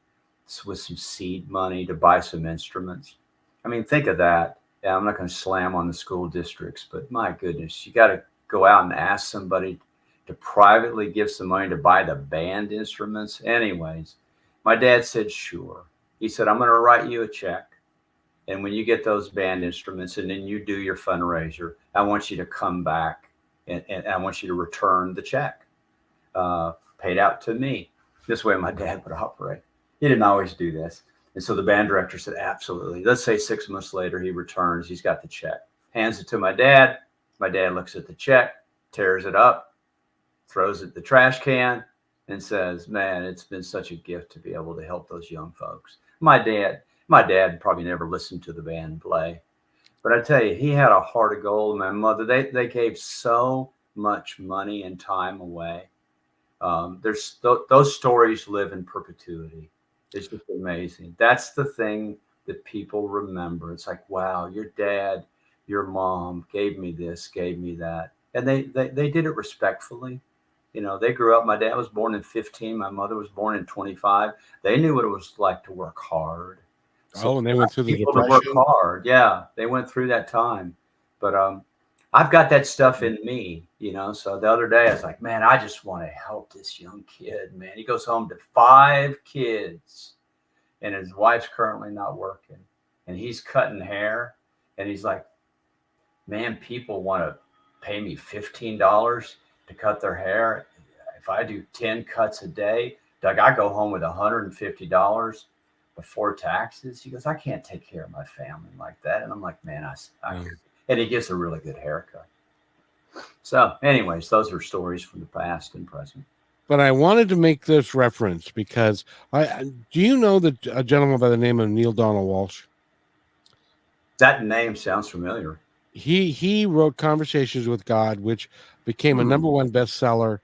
with some seed money to buy some instruments? I mean, think of that. Yeah, I'm not going to slam on the school districts, but my goodness, you got to go out and ask somebody to privately give some money to buy the band instruments. Anyways, my dad said, sure. He said, I'm going to write you a check. And when you get those band instruments and then you do your fundraiser, I want you to come back and I want you to return the check paid out to me. This way my dad would operate. He didn't always do this. And so the band director said, absolutely. Let's say 6 months later, he returns. He's got the check, hands it to my dad. My dad looks at the check, tears it up, throws it in the trash can, and says, man, it's been such a gift to be able to help those young folks. My dad probably never listened to the band play, but I tell you, he had a heart of gold. My mother, they gave so much money and time away. Those stories live in perpetuity. It's just amazing. That's the thing that people remember. It's like, wow, your dad, your mom gave me this, gave me that. And they did it respectfully. They grew up. My dad was born in 15. My mother was born in 25. They knew what it was like to work hard. And they went through the Depression. To work hard. Yeah, they went through that time. But I've got that stuff in me, you know. So the other day I was like, man, I just want to help this young kid, man. He goes home to 5 kids, and his wife's currently not working, and he's cutting hair, and he's like, man, people want to pay me $15 to cut their hair. If I do 10 cuts a day, Doug, I go home with $150 before taxes. He goes, I can't take care of my family like that. And I'm like, man, and he gets a really good haircut. So anyways, those are stories from the past and present. But I wanted to make this reference because do you know that a gentleman by the name of Neil Donald Walsh? That name sounds familiar. He wrote Conversations with God, which became a #1 bestseller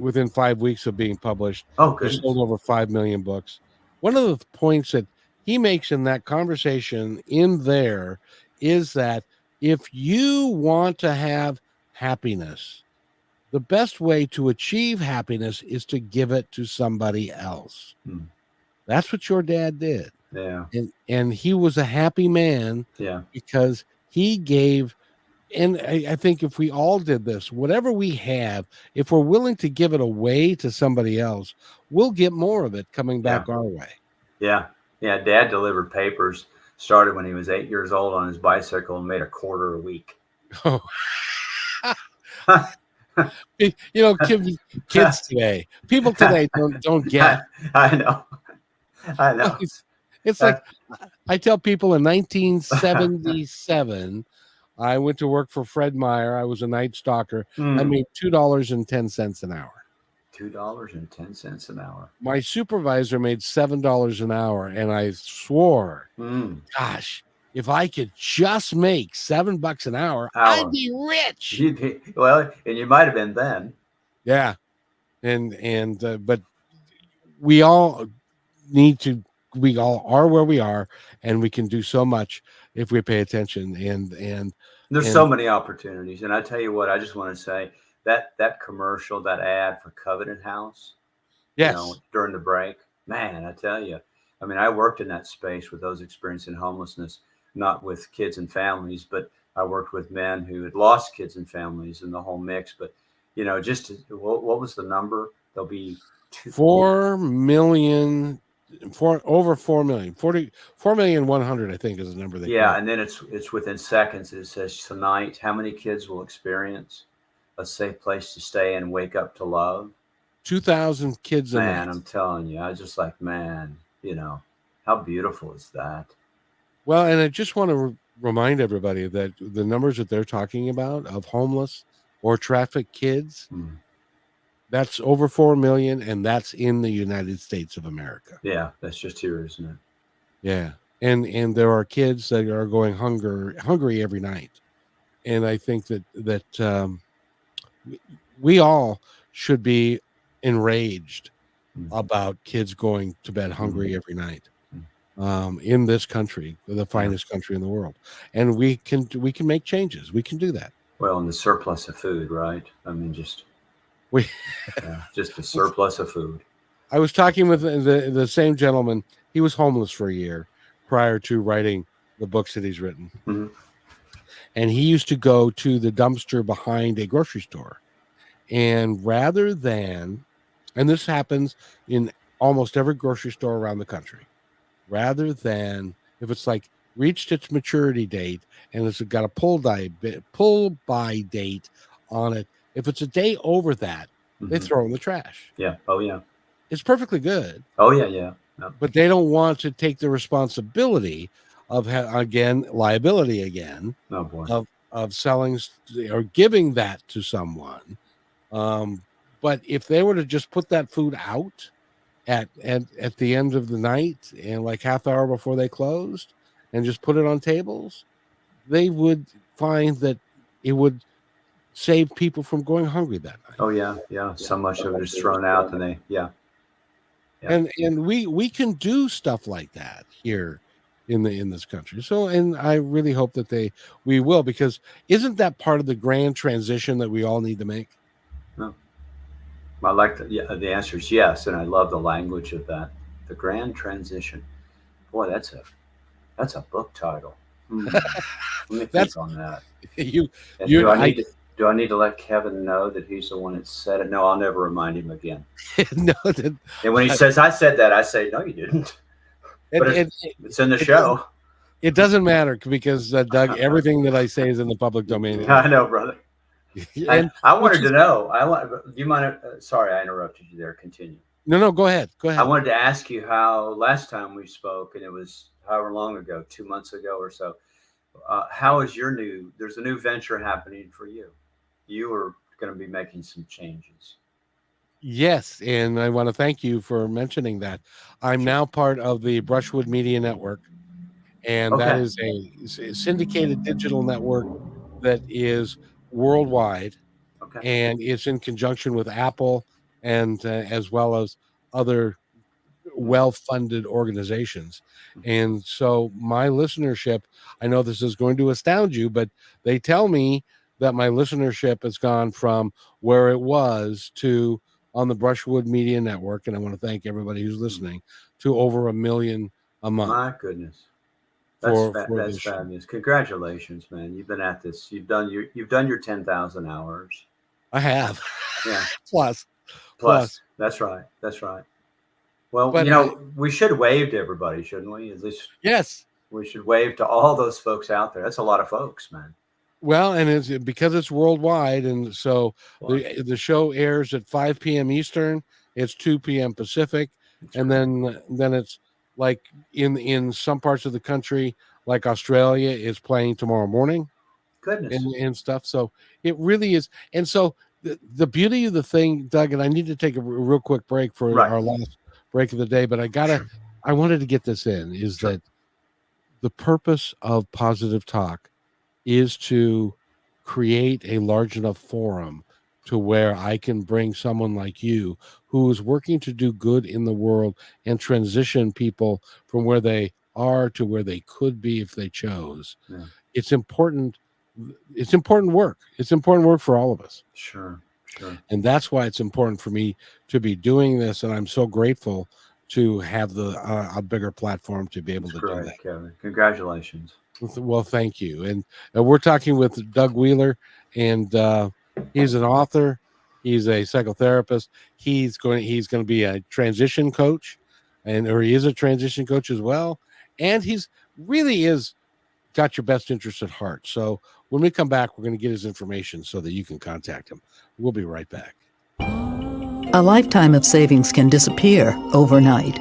within 5 weeks of being published. Oh, good. He sold over 5 million books. One of the points that he makes in that conversation in there is that if you want to have happiness, the best way to achieve happiness is to give it to somebody else. That's what your dad did. Yeah. And he was a happy man. Yeah. Because he gave, and I think if we all did this, whatever we have, if we're willing to give it away to somebody else, we'll get more of it coming back our way. Yeah. Yeah. Dad delivered papers, started when he was 8 years old on his bicycle and made $0.25 a week. Oh. You know, kids today, people today don't get. I know. It's like I tell people in 1977, I went to work for Fred Meyer. I was a night stalker. I made $2.10 an hour. $2.10 an hour. My supervisor made $7 an hour, and I swore, gosh, if I could just make $7 an hour, I'd be rich. Well, and you might have been then. Yeah, and but we all need to. We all are where we are, and we can do so much if we pay attention. And there's so many opportunities. And I tell you what, I just want to say that commercial, that ad for Covenant House, yes, you know, during the break, man, I tell you, I mean, I worked in that space with those experiencing homelessness, not with kids and families, but I worked with men who had lost kids and families in the whole mix. But, you know, what was the number? There'll be 4 million. Over 4 million, 4,100,000, I think is the number. And then it's within seconds. It says tonight, how many kids will experience a safe place to stay and wake up to love? 2,000 kids. Man, I'm telling you, I was just like, man, you know, how beautiful is that? Well, and I just want to remind everybody that the numbers that they're talking about of homeless or trafficked kids. That's over 4 million, and that's in the United States of America. Yeah, that's just here, isn't it? Yeah, and there are kids that are going hungry every night, and I think that we all should be enraged about kids going to bed hungry every night in this country, the finest country in the world, and we can make changes. We can do that. Well, and the surplus of food, right? I mean, just a surplus of food. I was talking with the same gentleman. He was homeless for a year prior to writing the books that he's written. And he used to go to the dumpster behind a grocery store. And rather than, and this happens in almost every grocery store around the country, rather than, if it's like reached its maturity date and it's got a pull by date on it, if it's a day over that, they throw it in the trash. Yeah. Oh, yeah. It's perfectly good. Oh, yeah, yeah. No. But they don't want to take the responsibility of, liability again, of selling or giving that to someone. But if they were to just put that food out at the end of the night and like half hour before they closed and just put it on tables, they would find that it would save people from going hungry that night. Oh yeah, yeah. So much of it is thrown out, and and we can do stuff like that here in this country. So, and I really hope that we will, because isn't that part of the grand transition that we all need to make? No. I like the answer is yes, and I love the language of that. The grand transition. Boy, that's a book title. Let me That's think on that. you. And You. do I need to let Kevin know that he's the one that said it? No, I'll never remind him again. No. And when he says I said that, I say no, you didn't. But it's in the show. It doesn't matter because Doug, everything that I say is in the public domain. I know, brother. And I wanted to know. Do you mind? Sorry, I interrupted you there. Continue. no, go ahead. Go I ahead. wanted to ask you how last time we spoke, and it was however long ago, 2 months ago or so. How is there's a new venture happening for you. You are going to be making some changes. Yes, and I want to thank you for mentioning that. I'm now part of the Brushwood Media Network, and that Okay. is a syndicated digital network that is worldwide, Okay. and it's in conjunction with Apple and as well as other well-funded organizations. And so my listenership, I know this is going to astound you, but they tell me that my listenership has gone from where it was to on the Brushwood Media Network, and I want to thank everybody who's listening, to over 1 million a month. My goodness. For That's fabulous. Congratulations, man. You've been at this. You've done your 10,000 hours. I have. Yeah. Plus. That's right. That's right. Well, But we should wave to everybody, shouldn't we? At least yes. we should wave to all those folks out there. That's a lot of folks, man. Well, and it's because it's worldwide, and so the show airs at 5 p.m. Eastern. It's 2 p.m. Pacific, and then it's like in some parts of the country, like Australia, is playing tomorrow morning. Goodness. And stuff. So it really is. And so the beauty of the thing, Doug, and I need to take a real quick break for our last break of the day, but I wanted to get this in, is that the purpose of Positive Talk is to create a large enough forum to where I can bring someone like you who is working to do good in the world and transition people from where they are to where they could be if they chose. Yeah. It's important work. It's important work for all of us. Sure. And that's why it's important for me to be doing this, and I'm so grateful to have a bigger platform to be able to do that. Kevin. Congratulations. Well, thank you. And we're talking with Doug Wheeler, and he's an author. He's a psychotherapist. He's going to be a transition coach, or he is a transition coach as well. And he's really is got your best interest at heart. So when we come back, we're going to get his information so that you can contact him. We'll be right back. A lifetime of savings can disappear overnight.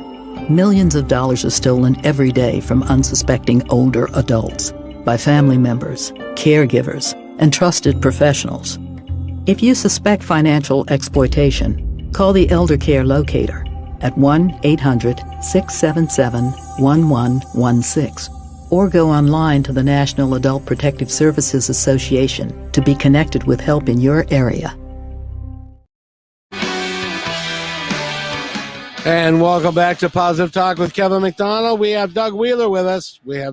Millions of dollars are stolen every day from unsuspecting older adults by family members, caregivers, and trusted professionals. If you suspect financial exploitation, call the Elder Care Locator at 1-800-677-1116 or go online to the National Adult Protective Services Association to be connected with help in your area. And welcome back to Positive Talk with Kevin McDonald. We have Doug Wheeler with us. He's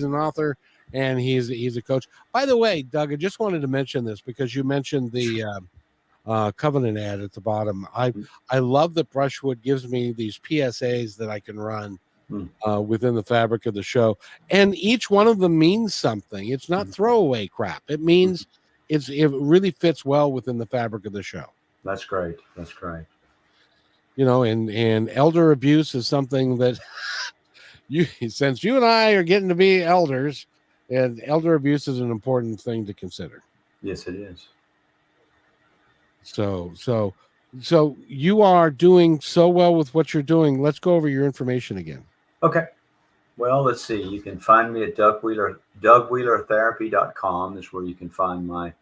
an author, and he's a coach. By the way, Doug, I just wanted to mention this because you mentioned the covenant ad at the bottom. I love that Brushwood gives me these PSAs that I can run within the fabric of the show, and each one of them means something. It's not throwaway crap. It means it really fits well within the fabric of the show. That's great. And elder abuse is something that since you and I are getting to be elders, and elder abuse is an important thing to consider. Yes, it is. So you are doing so well with what you're doing. Let's go over your information again. Okay. Well, let's see. You can find me at DougWheelerTherapy.com is where you can find my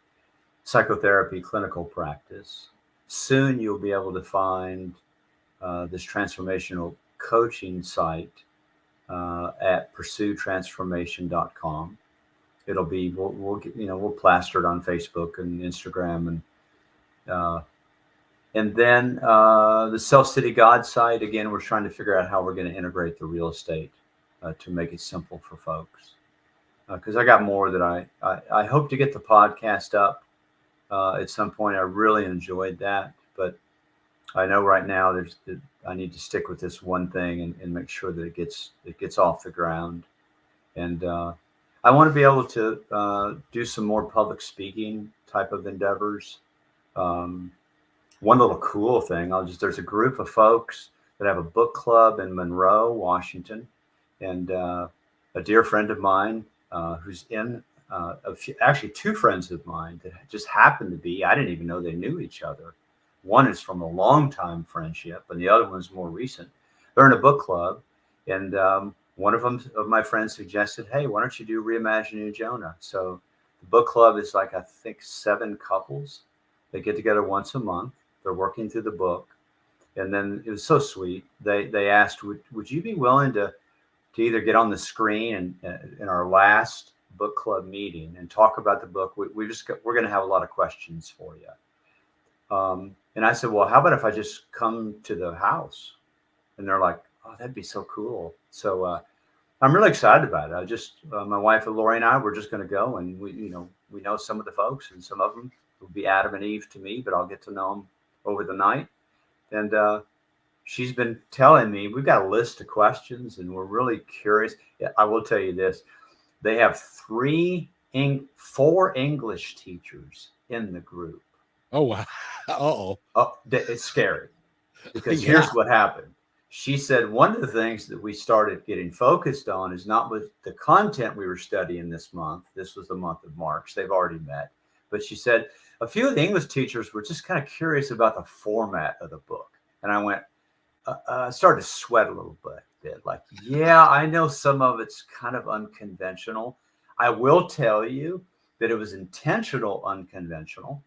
psychotherapy clinical practice. Soon you'll be able to find this transformational coaching site at pursuetransformation.com. It'll be we'll plaster it on Facebook and Instagram and then the Self City God site. Again, we're trying to figure out how we're going to integrate the real estate to make it simple for folks. Because I got more that I hope to get the podcast up at some point. I really enjoyed that, but I know right now I need to stick with this one thing and make sure that it gets off the ground. And I want to be able to do some more public speaking type of endeavors. One little cool thing, there's a group of folks that have a book club in Monroe, Washington, and a dear friend of mine who's in actually two friends of mine that just happened to be, I didn't even know they knew each other. One is from a long time friendship and the other one's more recent. They're in a book club, and one of my friends suggested, hey, why don't you do Reimagining Jonah? So the book club is like, I think 7 couples. They get together once a month. They're working through the book. And then it was so sweet. They asked, would you be willing to either get on the screen and in our last book club meeting and talk about the book? We're going to have a lot of questions for you. And I said, well, how about if I just come to the house? And they're like, oh, that'd be so cool. So I'm really excited about it. My wife Lori and I, we're just going to go, and we know some of the folks, and some of them will be Adam and Eve to me, but I'll get to know them over the night. And she's been telling me, we've got a list of questions and we're really curious. I will tell you this. They have 4 English teachers in the group. Oh, wow. Uh-oh. Oh, it's scary because Yeah. here's what happened. She said one of the things that we started getting focused on is not with the content we were studying this month. This was the month of March. They've already met. But she said a few of the English teachers were just kind of curious about the format of the book. And I went, I started to sweat a little bit. Like, yeah, I know some of it's kind of unconventional. I will tell you that it was intentional unconventional,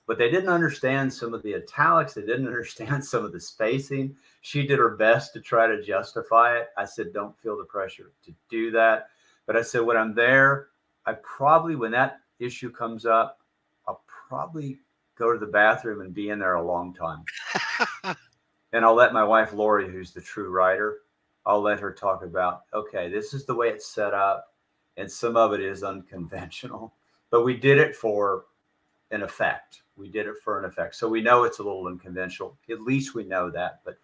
but they didn't understand some of the italics. They didn't understand some of the spacing. She did her best to try to justify it. I said, don't feel the pressure to do that. But I said, when I'm there, when that issue comes up, I'll probably go to the bathroom and be in there a long time. And I'll let my wife, Lori, who's the true writer, I'll let her talk about, okay, this is the way it's set up. And some of it is unconventional, but we did it for an effect. So we know it's a little unconventional. At least we know that. But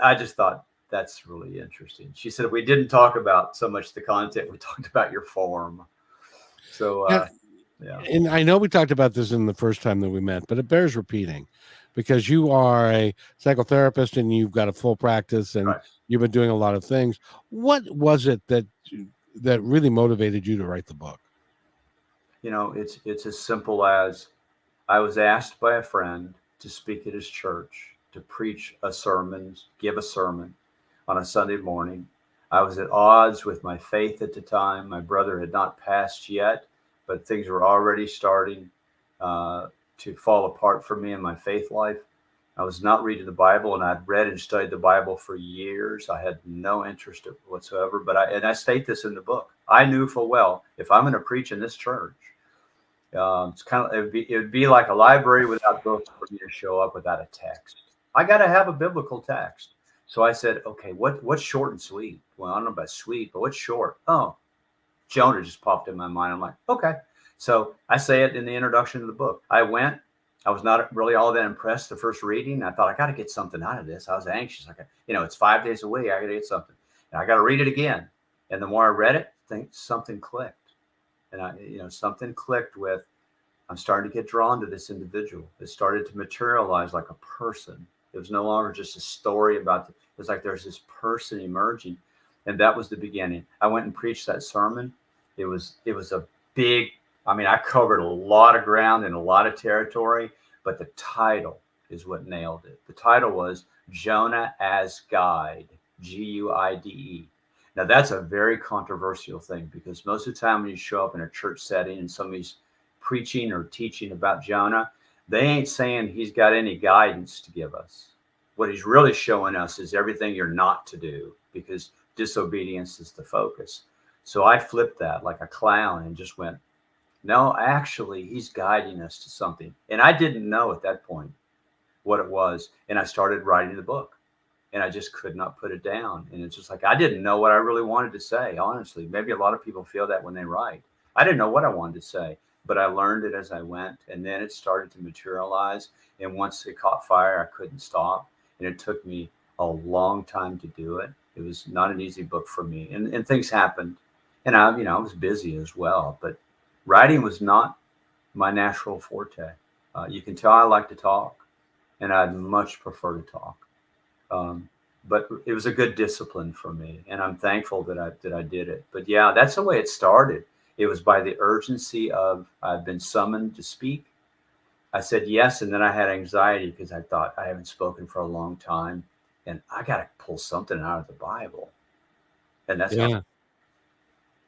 I just thought that's really interesting. She said, we didn't talk about so much the content. We talked about your form. So, yeah. And I know we talked about this in the first time that we met, but it bears repeating because you are a psychotherapist and you've got a full practice and Right. You've been doing a lot of things. What was it that really motivated you to write the book? It's as simple as I was asked by a friend to speak at his church, to preach a sermon, give a sermon on a Sunday morning. I was at odds with my faith at the time. My brother had not passed yet, but things were already starting to fall apart for me in my faith life. I was not reading the Bible, and I'd read and studied the Bible for years. I had no interest whatsoever, but I state this in the book. I knew full well, if I'm going to preach in this church, it's kind of it would be like a library without books for me to show up without a text. I got to have a biblical text. So I said, okay, what's short and sweet? Well, I don't know about sweet, but what's short? Oh, Jonah just popped in my mind. I'm like, okay. So I say it in the introduction to the book. I was not really all that impressed the first reading. I thought, I got to get something out of this. I was anxious. It's 5 days a week. I got to get something. And I got to read it again. And the more I read it, I think something clicked. And something clicked with, I'm starting to get drawn to this individual. It started to materialize like a person. It was no longer just a story about, it was like there's this person emerging. And that was the beginning. I went and preached that sermon. It was a big, I covered a lot of ground and a lot of territory, but the title is what nailed it. The title was Jonah as Guide, Guide. Now, that's a very controversial thing because most of the time when you show up in a church setting and somebody's preaching or teaching about Jonah, they ain't saying he's got any guidance to give us. What he's really showing us is everything you're not to do because disobedience is the focus. So I flipped that like a clown and just went, no, actually, he's guiding us to something. And I didn't know at that point what it was. And I started writing the book and I just could not put it down. And it's just like, I didn't know what I really wanted to say. Honestly, maybe a lot of people feel that when they write. I didn't know what I wanted to say. but I learned it as I went. And then it started to materialize. And once it caught fire, I couldn't stop. And it took me a long time to do it. It was not an easy book for me. And things happened. And I was busy as well. But writing was not my natural forte. You can tell I like to talk, and I'd much prefer to talk. But it was a good discipline for me, and I'm thankful that I did it. But yeah, that's the way it started. It was by the urgency of I've been summoned to speak. I said yes, and then I had anxiety because I thought I haven't spoken for a long time, and I got to pull something out of the Bible. And that's Yeah.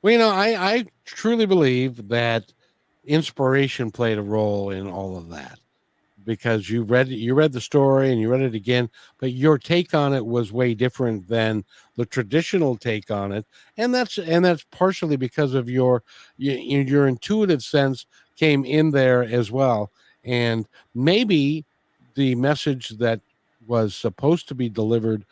Well, I truly believe that inspiration played a role in all of that, because you read the story and you read it again, but your take on it was way different than the traditional take on it, and that's partially because of your intuitive sense came in there as well, and maybe the message that was supposed to be delivered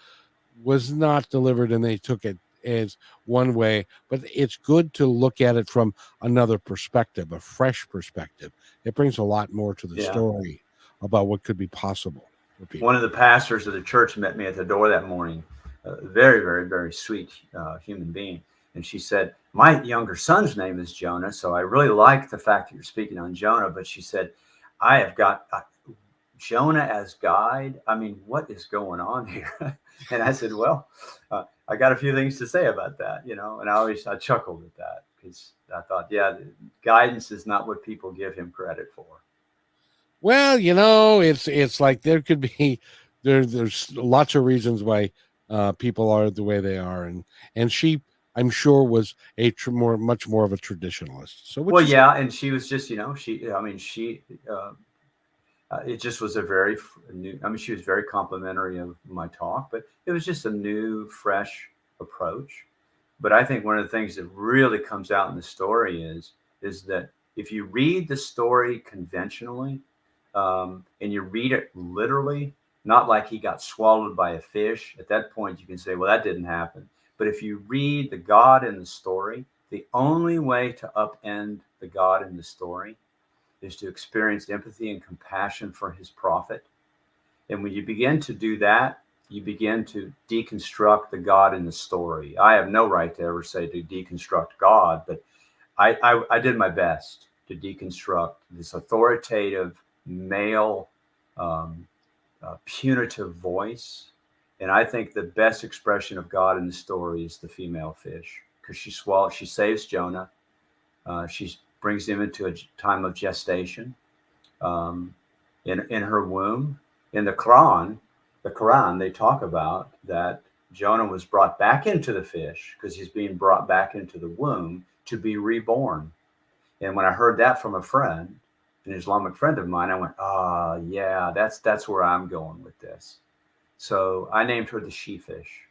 was not delivered, and they took it as one way. But it's good to look at it from another perspective, a fresh perspective. It brings a lot more to the story about what could be possible for people. One of the pastors of the church met me at the door that morning, a very, very, very sweet human being. And she said, my younger son's name is Jonah, so I really like the fact that you're speaking on Jonah. But she said, I have got Jonah as guide. I mean, what is going on here? And I said, well, I got a few things to say about that, and I chuckled at that, because I thought, yeah, guidance is not what people give him credit for. Well, it's like there could be there's lots of reasons why people are the way they are, and she, I'm sure, was much more of a traditionalist. So and she was just, it just was a very new. I mean, she was very complimentary of my talk, but it was just a new, fresh approach. But I think one of the things that really comes out in the story is that if you read the story conventionally, and you read it literally, not like he got swallowed by a fish, at that point you can say, well, that didn't happen. But if you read the God in the story, the only way to upend the God in the story is to experience empathy and compassion for his prophet. And when you begin to do that, you begin to deconstruct the God in the story. I have no right to ever say to deconstruct God, but I did my best to deconstruct this authoritative male punitive voice. And I think the best expression of God in the story is the female fish, because she saves Jonah. She brings him into a time of gestation in her womb. In the Quran, they talk about that Jonah was brought back into the fish because he's being brought back into the womb to be reborn. And when I heard that from a friend, an Islamic friend of mine, I went, yeah, that's where I'm going with this. So I named her the she-fish.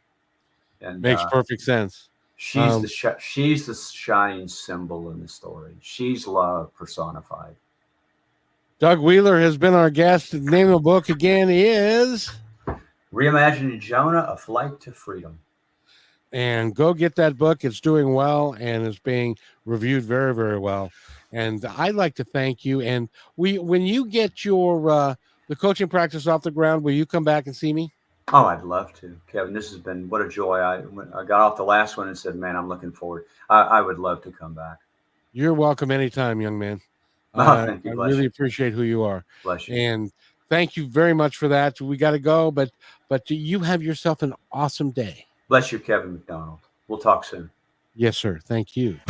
And makes perfect sense. She's the shining symbol in the story. She's love personified. Doug Wheeler has been our guest. The name of the book again is Reimagining Jonah, A Flight to Freedom. And go get that book. It's doing well and is being reviewed very, very well. And I'd like to thank you. And when you get your the coaching practice off the ground, will you come back and see me? Oh, I'd love to, Kevin. This has been what a joy. I got off the last one and said, man, I'm looking forward. I would love to come back. You're welcome anytime, young man. Thank you. I really appreciate who you are. Bless you. And thank you very much for that. We got to go, but you have yourself an awesome day. Bless you, Kevin McDonald. We'll talk soon. Yes, sir. Thank you.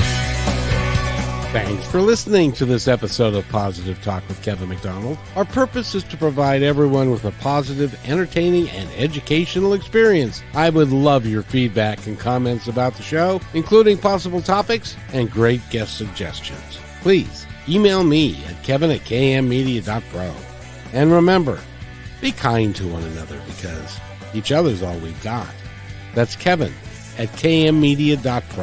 Thanks for listening to this episode of Positive Talk with Kevin McDonald. Our purpose is to provide everyone with a positive, entertaining, and educational experience. I would love your feedback and comments about the show, including possible topics and great guest suggestions. Please email me at kevin@kmmedia.pro. And remember, be kind to one another, because each other's all we've got. That's Kevin@kmmedia.pro.